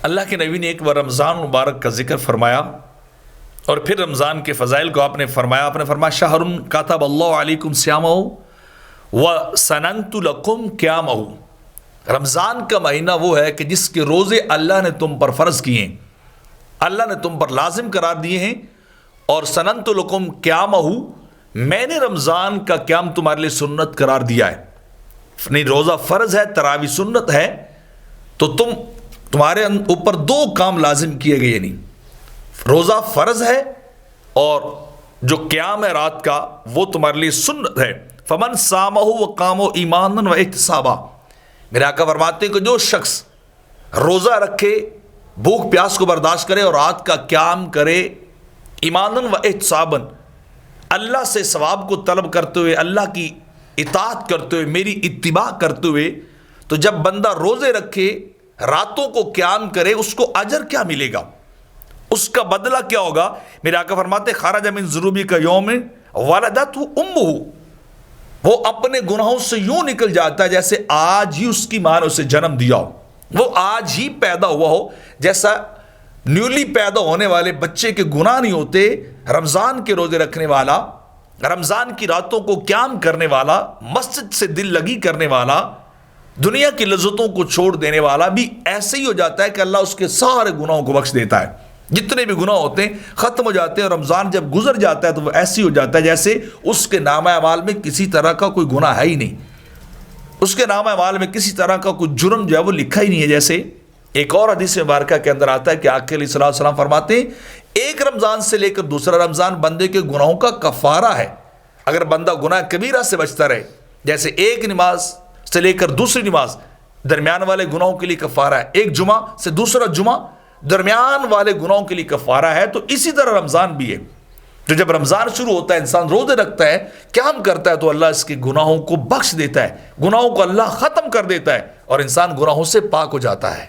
اللہ کے نبی نے ایک بار رمضان مبارک کا ذکر فرمایا اور پھر رمضان کے فضائل کو آپ نے فرمایا شہر کتب اللہ علیکم صیامہ وسننت لکم قیامہ۔ رمضان کا مہینہ وہ ہے کہ جس کے روزے اللہ نے تم پر فرض کیے ہیں، اللہ نے تم پر لازم قرار دیے ہیں، اور سننت لکم قیامہ، میں نے رمضان کا قیام تمہارے لیے سنت قرار دیا ہے۔ نہیں، روزہ فرض ہے، تراویح سنت ہے، تو تمہارے اوپر دو کام لازم کیے گئے، نہیں روزہ فرض ہے اور جو قیام ہے رات کا وہ تمہارے لیے سنت ہے۔ فمن صامہ وقامہ ایمانا واحتسابا، میرے آقا فرماتے ہیں کہ جو شخص روزہ رکھے، بھوک پیاس کو برداشت کرے اور رات کا قیام کرے ایمانا واحتسابا، اللہ سے ثواب کو طلب کرتے ہوئے، اللہ کی اطاعت کرتے ہوئے، میری اتباع کرتے ہوئے، تو جب بندہ روزے رکھے، راتوں کو قیام کرے، اس کو اجر کیا ملے گا، اس کا بدلہ کیا ہوگا؟ میرے آقا فرماتے خرج من ذنوبہ کا یوم ولدتہ امہ، وہ اپنے گناہوں سے یوں نکل جاتا ہے جیسے آج ہی اس کی ماں نے اسے جنم دیا ہو، وہ آج ہی پیدا ہوا ہو، جیسا نیولی پیدا ہونے والے بچے کے گناہ نہیں ہوتے۔ رمضان کے روزے رکھنے والا، رمضان کی راتوں کو قیام کرنے والا، مسجد سے دل لگی کرنے والا، دنیا کی لذتوں کو چھوڑ دینے والا بھی ایسے ہی ہو جاتا ہے کہ اللہ اس کے سارے گناہوں کو بخش دیتا ہے، جتنے بھی گناہ ہوتے ہیں ختم ہو جاتے ہیں، اور رمضان جب گزر جاتا ہے تو وہ ایسے ہی ہو جاتا ہے جیسے اس کے نامہ اعمال میں کسی طرح کا کوئی گناہ ہے ہی نہیں، اس کے نامہ اعمال میں کسی طرح کا کوئی جرم جو ہے وہ لکھا ہی نہیں ہے۔ جیسے ایک اور حدیث مبارکہ کے اندر آتا ہے کہ آقا علیہ السلام فرماتے ہیں ایک رمضان سے لے کر دوسرا رمضان بندے کے گناہوں کا کفارہ ہے۔ اگر بندہ گناہ کبیرہ سے بچتا رہے، جیسے ایک نماز سے لے کر دوسری نماز درمیان والے گناہوں کے لیے کفارہ ہے، ایک جمعہ سے دوسرا جمعہ درمیان والے گناہوں کے لیے کفارہ ہے، تو اسی طرح رمضان بھی ہے۔ تو جب رمضان شروع ہوتا ہے، انسان روزے رکھتا ہے، قیام کرتا ہے، تو اللہ اس کے گناہوں کو بخش دیتا ہے، گناہوں کو اللہ ختم کر دیتا ہے، اور انسان گناہوں سے پاک ہو جاتا ہے۔